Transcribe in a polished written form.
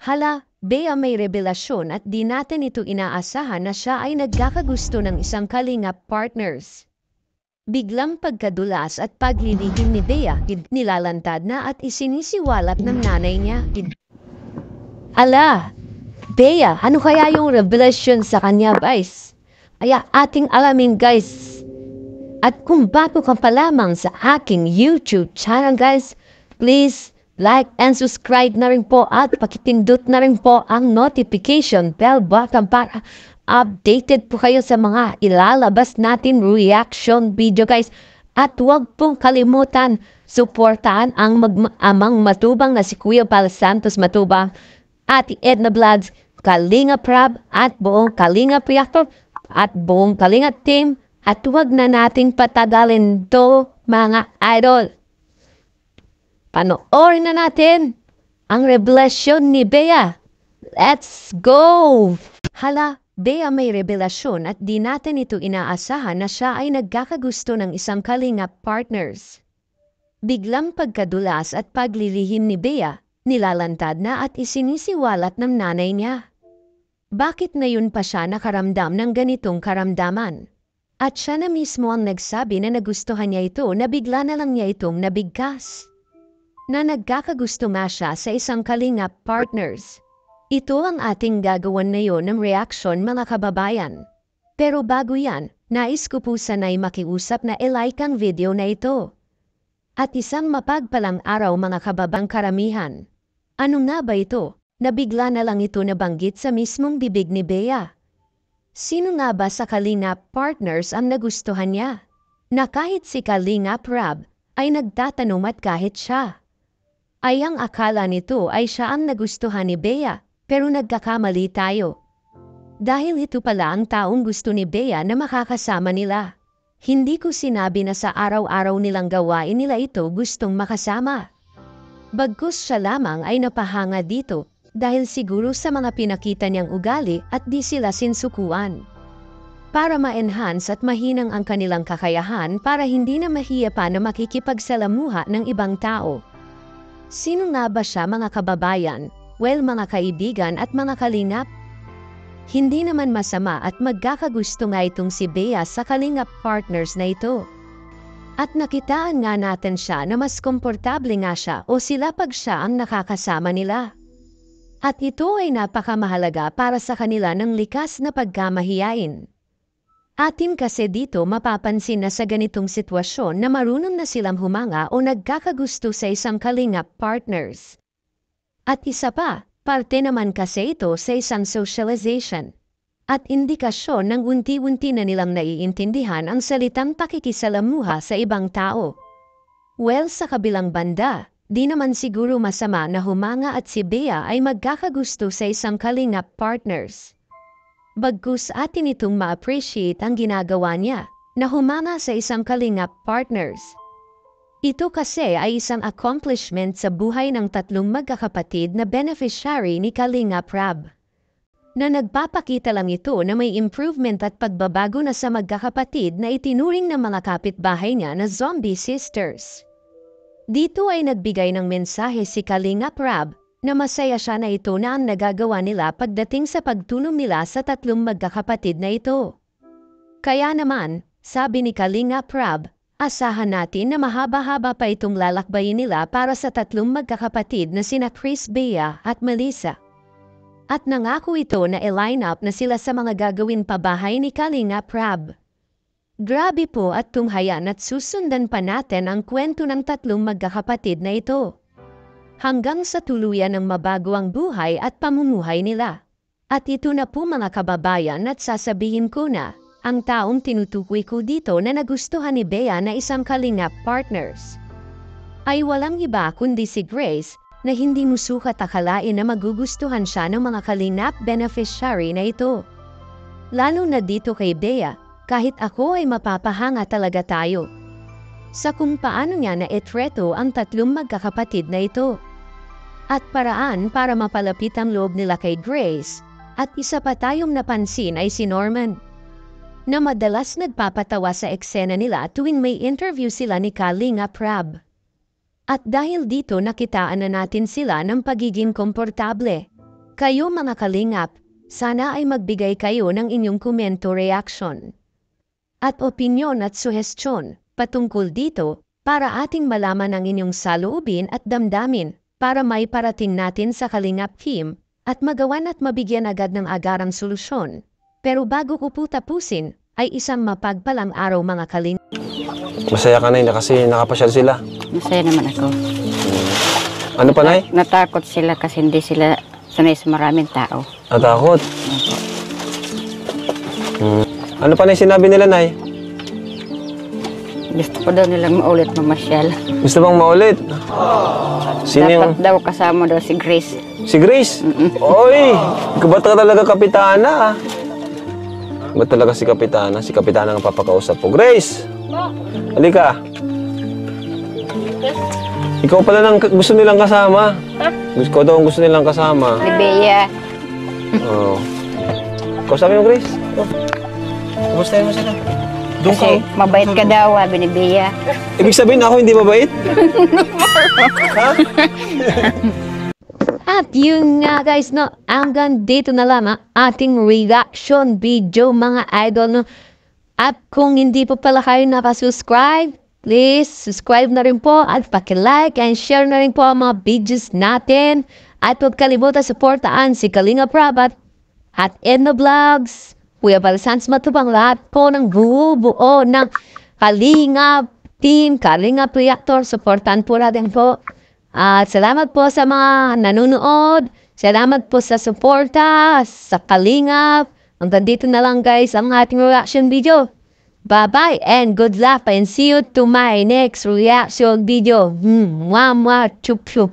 Hala, Bea may revelasyon at di natin ito inaasahan na siya ay nagkakagusto ng isang kalingap partners. Biglang pagkadulas at paglilihim ni Bea, nilalantad na at isinisiwalat ng nanay niya. Ala, Bea, ano kaya yung revelasyon sa kanya, guys? Ay ating alamin, guys. At kung bago ka pa lamang sa aking YouTube channel, guys, please like and subscribe na rin po at pakipindot na rin po ang notification bell button para updated po kayo sa mga ilalabas natin reaction video, guys. At huwag pong kalimutan, suportahan ang amang matubang na si Kuya Pal Santos Matubang, Ate Edna Vlogs, Kalinga Prab at buong Kalinga Reactor at buong Kalinga Team. At huwag na nating patagalin to, mga idol. Panoorin na natin ang revelasyon ni Bea. Let's go! Hala, Bea may revelasyon at di natin ito inaasahan na siya ay nagkakagusto ng isang kalingap partners. Biglang pagkadulas at paglilihim ni Bea, nilalantad na at isinisiwalat ng nanay niya. Bakit na yun pa siya nakaramdam ng ganitong karamdaman? At siya na mismo ang nagsabi na nagustuhan niya ito na bigla na lang niya itong nabigkas. Na nagkakagusto nga siya sa isang kalingap partners. Ito ang ating gagawan ngayon ng reaction, mga kababayan. Pero bago yan, nais ko po sana'y makiusap na i-like ang video na ito. At isang mapagpalang araw, mga kababang karamihan. Ano nga ba ito? Nabigla na lang ito nabanggit sa mismong bibig ni Bea. Sino nga ba sa kalingap partners ang nagustuhan niya? Na kahit si Kalingap Rab ay nagtatanong at kahit siya ay ang akala nito ay siya ang nagustuhan ni Bea, pero nagkakamali tayo. Dahil ito pala ang taong gusto ni Bea na makakasama nila. Hindi ko sinabi na sa araw-araw nilang gawain nila ito gustong makasama. Bagkus siya lamang ay napahanga dito dahil siguro sa mga pinakita niyang ugali at di sila sinsukuan. Para ma-enhance at mahinang ang kanilang kakayahan para hindi na mahiya pa na makikipagsalamuha ng ibang tao. Sino nga ba siya, mga kababayan? Well, mga kaibigan at mga kalingap. Hindi naman masama at magkakagusto nga itong si Bea sa kalingap partners na ito. At nakitaan nga natin siya na mas komportable nga siya o sila pag siya ang nakakasama nila. At ito ay napakamahalaga para sa kanila ng likas na pagkamahiyain. Atin kasi dito mapapansin na sa ganitong sitwasyon na marunong na silang humanga o nagkakagusto sa isang kalingap partners. At isa pa, parte naman kasi ito sa isang socialization. At indikasyon ng unti-unti na nilang naiintindihan ang salitang pakikisalamuha sa ibang tao. Well, sa kabilang banda, di naman siguro masama na humanga at si Bea ay magkakagusto sa isang kalingap partners. Bagkus atin itong ma-appreciate ang ginagawa niya na humanga sa isang kalingap partners. Ito kasi ay isang accomplishment sa buhay ng tatlong magkakapatid na beneficiary ni Kalingap Rab. Na nagpapakita lang ito na may improvement at pagbabago na sa magkakapatid na itinuring ng mga kapitbahay niya na zombie sisters. Dito ay nagbigay ng mensahe si Kalingap Rab na masaya siya na ito na ang nagagawa nila pagdating sa pagtulong nila sa tatlong magkakapatid na ito. Kaya naman, sabi ni Kalingap Rab, asahan natin na mahaba-haba pa itong lalakbayin nila para sa tatlong magkakapatid na sina Chris, Bea at Melissa. At nangako ito na i-line up na sila sa mga gagawin pabahay ni Kalingap Rab. Grabe po at tunghayan at susundan pa natin ang kwento ng tatlong magkakapatid na ito. Hanggang sa tuluyan ng mabago ang buhay at pamumuhay nila. At ito na po, mga kababayan, at sasabihin ko na, ang taong tinutukoy ko dito na nagustuhan ni Bea na isang kalingap partners ay walang iba kundi si Grace, na hindi mo sukat akalain na magugustuhan siya ng mga kalingap beneficiary na ito. Lalo na dito kay Bea, kahit ako ay mapapahanga talaga tayo sa kung paano niya na itreto ang tatlong magkakapatid na ito. At paraan para mapalapit ang loob nila kay Grace. At isa pa tayong napansin ay si Norman, na madalas nagpapatawa sa eksena nila tuwing may interview sila ni Kalingap Rab. At dahil dito nakitaan na natin sila ng pagiging komportable. Kayo mga kalingap, sana ay magbigay kayo ng inyong komento reaction at opinyon at suhestyon patungkol dito para ating malaman ang inyong saloobin at damdamin para may parating natin sa Kalingap team at magawan at mabigyan agad ng agarang solusyon. Pero bago ko po tapusin, ay isang mapagpalang araw mga kalingap. Masaya ka na yun kasi nakapasyal sila. Masaya naman ako. Ano pa, Nay? Natakot sila kasi hindi sila sanay sa maraming tao. Natakot? Ano pa na yung sinabi nila, Nay? Gusto ko daw nilang maulit mamasyal. Gusto bang maulit? Sino yung... Dapat daw kasama daw si Grace. Si Grace? Oy! Ba't ka talaga kapitana? Ba't talaga si kapitana? Si kapitana ang papakausap po. Grace! Halika. Ikaw pala nang gusto nilang kasama. Ikaw daw ang gusto nilang kasama. Ni Bea. Oo. Kausapin mo, Grace? Kumustahin mo sila? Doon ka. Kasi mabait ka daw, sabi ni Bea. Ibig sabihin ako hindi mabait? Ha? At yun nga guys, no, hanggang dito na lang ating reaction video mga idol. No? At kung hindi po pala kayo nakasubscribe, please subscribe na rin po at paki-like and share na rin po ang mga videos natin. At huwag kalimutan supportaan si Kalingap Rob at Edna Vlogs. Kuya Balsans Matubang, lahat po ng buo ng Kalingap team, Kalingap Reactor, supportan po natin po. At salamat po sa mga nanonood. Salamat po sa suporta, sa Kalingap. Hanggang dito na lang guys ang ating reaction video. Bye-bye and good luck and see you to my next reaction video. Mwah mwah chup chup.